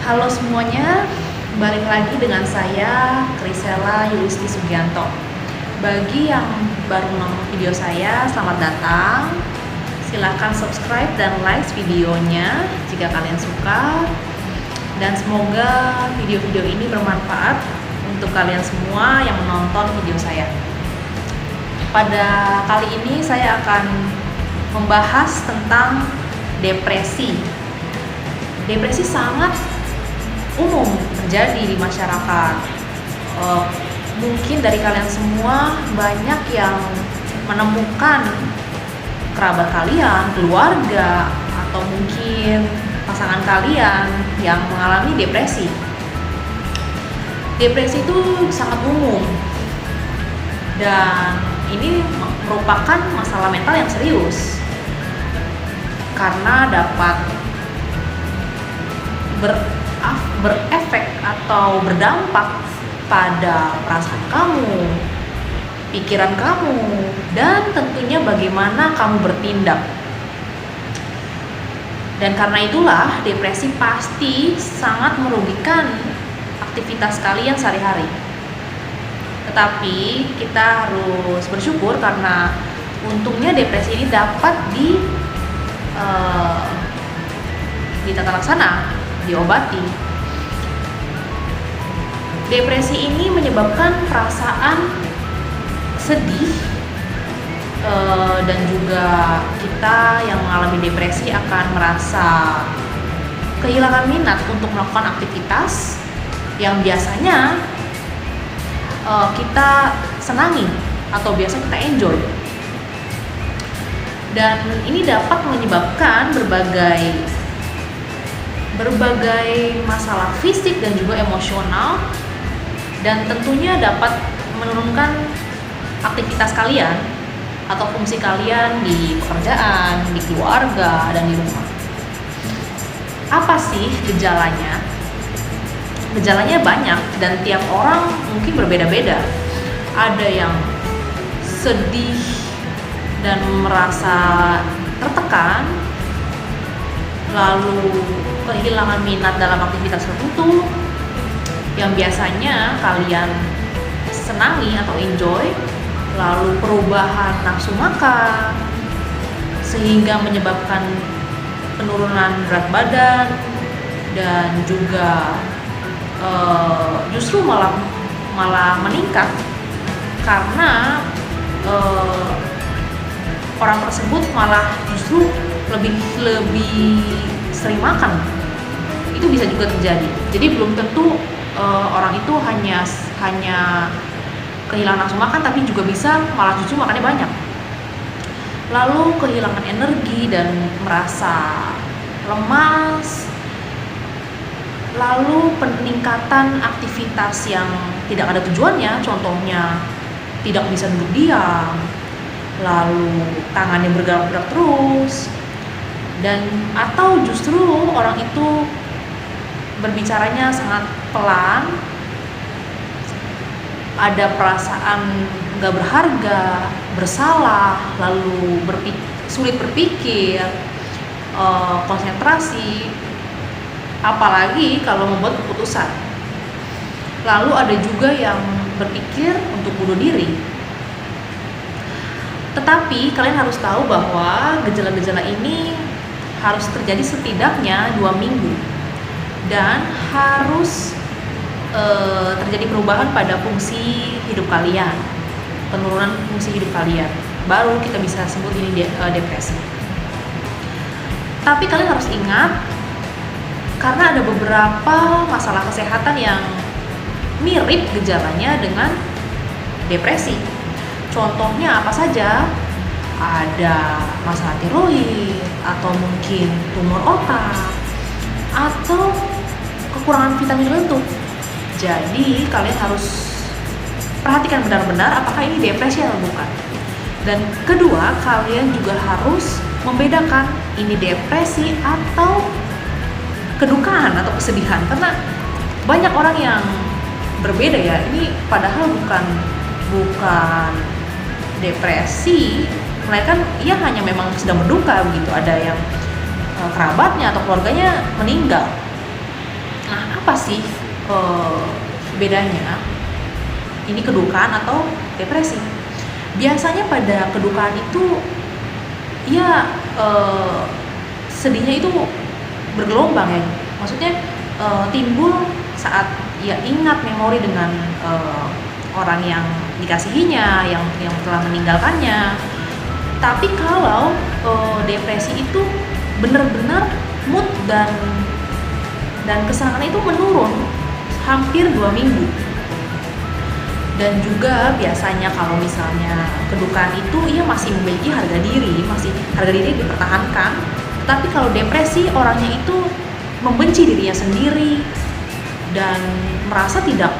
Halo semuanya, balik lagi dengan saya Krisela Yulisti Sugianto. Bagi yang baru nonton video saya, selamat datang. Silahkan subscribe dan like videonya jika kalian suka. Dan semoga video-video ini bermanfaat untuk kalian semua yang menonton video saya. Pada kali ini saya akan membahas tentang depresi. Depresi sangat umum terjadi di masyarakat. Mungkin dari kalian semua banyak yang menemukan kerabat kalian, keluarga, atau mungkin pasangan kalian yang mengalami depresi. Depresi itu sangat umum dan ini merupakan masalah mental yang serius karena dapat berefek atau berdampak pada perasaan kamu, pikiran kamu, dan tentunya bagaimana kamu bertindak. Dan karena itulah depresi pasti sangat merugikan aktivitas kalian sehari-hari. Tetapi kita harus bersyukur karena untungnya depresi ini dapat ditata laksana, diobati. Depresi ini menyebabkan perasaan sedih dan juga kita yang mengalami depresi akan merasa kehilangan minat untuk melakukan aktivitas yang biasanya kita senangi atau biasa kita enjoy. Dan ini dapat menyebabkan berbagai masalah fisik dan juga emosional, dan tentunya dapat menurunkan aktivitas kalian atau fungsi kalian di pekerjaan, di keluarga, dan di rumah. Apa sih gejalanya? Gejalanya banyak dan tiap orang mungkin berbeda-beda. Ada yang sedih dan merasa tertekan, lalu kehilangan minat dalam aktivitas tertentu yang biasanya kalian senangi atau enjoy, lalu perubahan nafsu makan sehingga menyebabkan penurunan berat badan dan juga justru malah meningkat karena orang tersebut malah justru lebih sering makan. Itu bisa juga terjadi. Jadi belum tentu orang itu hanya kehilangan nafsu makan, tapi juga bisa malah justru makannya banyak. Lalu kehilangan energi dan merasa lemas. Lalu peningkatan aktivitas yang tidak ada tujuannya, contohnya tidak bisa duduk diam, lalu tangannya bergerak-gerak terus, dan atau justru orang itu berbicaranya sangat pelan, ada perasaan gak berharga, bersalah, lalu sulit berpikir, konsentrasi, apalagi kalau membuat keputusan. Lalu ada juga yang berpikir untuk bunuh diri. Tetapi kalian harus tahu bahwa gejala-gejala ini harus terjadi setidaknya 2 minggu dan harus terjadi perubahan pada fungsi hidup kalian, penurunan fungsi hidup kalian, baru kita bisa sebut ini depresi. Tapi kalian harus ingat, karena ada beberapa masalah kesehatan yang mirip gejalanya dengan depresi. Contohnya apa saja? Ada masalah tiroid, atau mungkin tumor otak, atau kekurangan vitamin tertentu. Jadi kalian harus perhatikan benar-benar apakah ini depresi atau bukan. Dan kedua, kalian juga harus membedakan ini depresi atau kedukaan atau kesedihan, karena banyak orang yang berbeda ya. Ini padahal bukan depresi, melainkan ia hanya memang sedang berduka begitu. Ada yang kerabatnya atau keluarganya meninggal. Nah, apa sih bedanya ini kedukaan atau depresi? Biasanya pada kedukaan itu ya sedihnya itu bergelombang ya, maksudnya timbul saat ya ingat memori dengan orang yang dikasihinya, yang telah meninggalkannya. Tapi kalau depresi itu benar-benar mood dan kesenangan itu menurun hampir 2 minggu. Dan juga biasanya kalau misalnya kedukaan itu ia masih memiliki harga diri dipertahankan. Tapi kalau depresi, orangnya itu membenci dirinya sendiri dan merasa tidak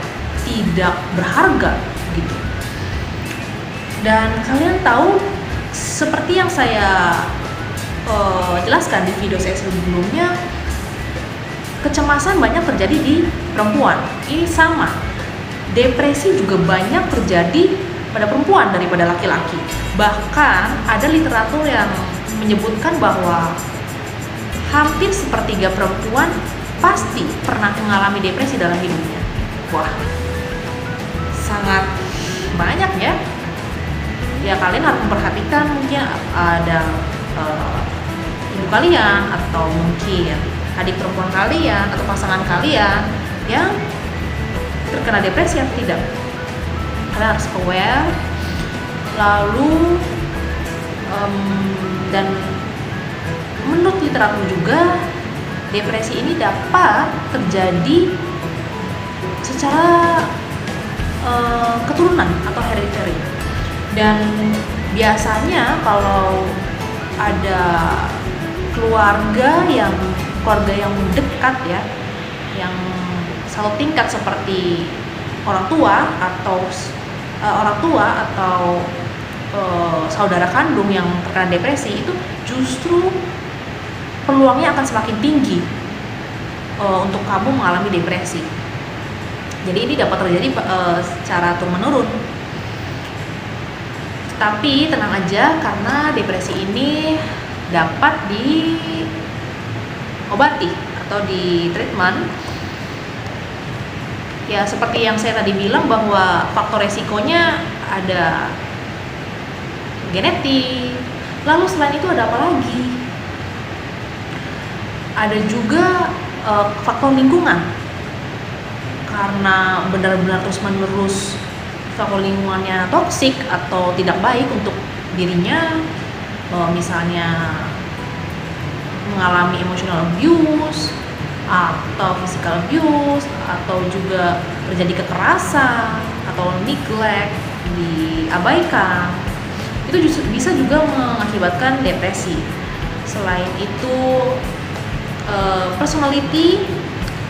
berharga gitu. Dan kalian tahu, seperti yang saya jelaskan di video saya sebelumnya, kecemasan banyak terjadi di perempuan. Ini sama, depresi juga banyak terjadi pada perempuan daripada laki-laki. Bahkan ada literatur yang menyebutkan bahwa hampir sepertiga perempuan pasti pernah mengalami depresi dalam hidupnya. Wah, sangat banyak ya. Ya, kalian harus memperhatikan, mungkin ada ibu kalian atau mungkin adik perempuan kalian atau pasangan kalian yang terkena depresi atau tidak. Kalian harus aware. Lalu dan menurut literatur juga, depresi ini dapat terjadi secara keturunan atau hereditary. Dan biasanya kalau ada keluarga yang dekat ya, yang satu tingkat seperti orang tua atau saudara kandung yang terkena depresi, itu justru peluangnya akan semakin tinggi untuk kamu mengalami depresi. Jadi ini dapat terjadi secara turun-menurun. Tapi tenang aja, karena depresi ini dapat diobati atau di treatment. Ya, seperti yang saya tadi bilang bahwa faktor resikonya ada genetik. Lalu selain itu ada apa lagi? Ada juga faktor lingkungan. Karena benar-benar terus-menerus faktor lingkungannya toksik atau tidak baik untuk dirinya, misalnya mengalami emotional abuse atau physical abuse, atau juga terjadi kekerasan atau neglect, diabaikan, itu bisa juga mengakibatkan depresi. Selain itu, personality,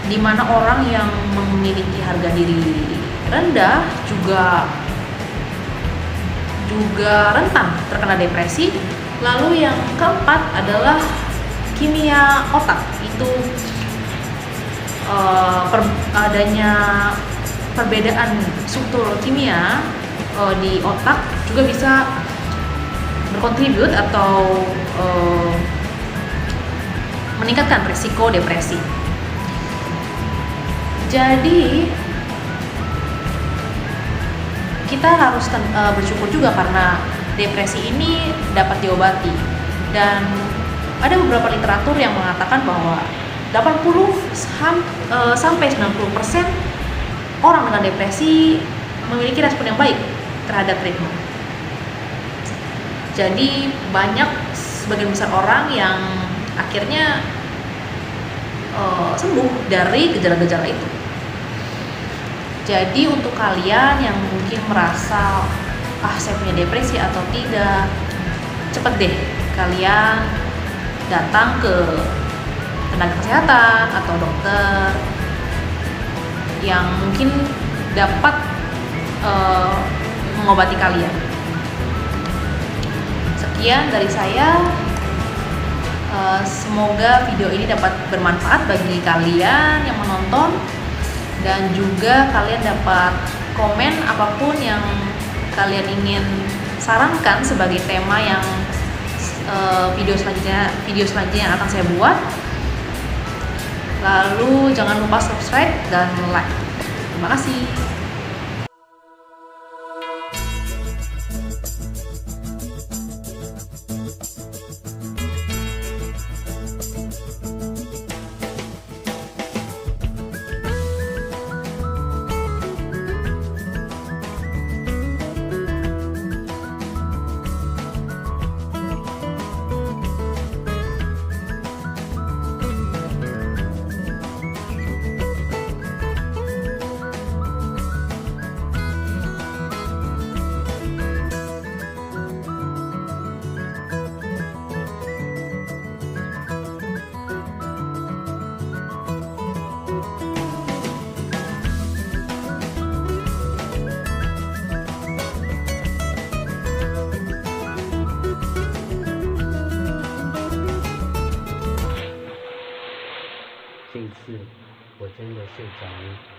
di mana orang yang memiliki harga diri rendah juga rentan terkena depresi. Lalu yang keempat adalah kimia otak. Itu adanya perbedaan struktur kimia di otak juga bisa berkontribut atau meningkatkan risiko depresi. Jadi kita harus bersyukur juga karena depresi ini dapat diobati. Dan ada beberapa literatur yang mengatakan bahwa 80 sampai 90% orang dengan depresi memiliki respon yang baik terhadap treatment. Jadi banyak, sebagian besar orang yang akhirnya sembuh dari gejala-gejala itu. Jadi untuk kalian yang mungkin merasa saya punya depresi atau tidak, cepet deh kalian datang ke tenaga kesehatan atau dokter yang mungkin dapat mengobati kalian. Sekian dari saya. Semoga video ini dapat bermanfaat bagi kalian yang menonton, dan juga kalian dapat komen apapun yang kalian ingin sarankan sebagai tema yang video selanjutnya yang akan saya buat. Lalu jangan lupa subscribe dan like. Terima kasih.这一次我真的睡着了。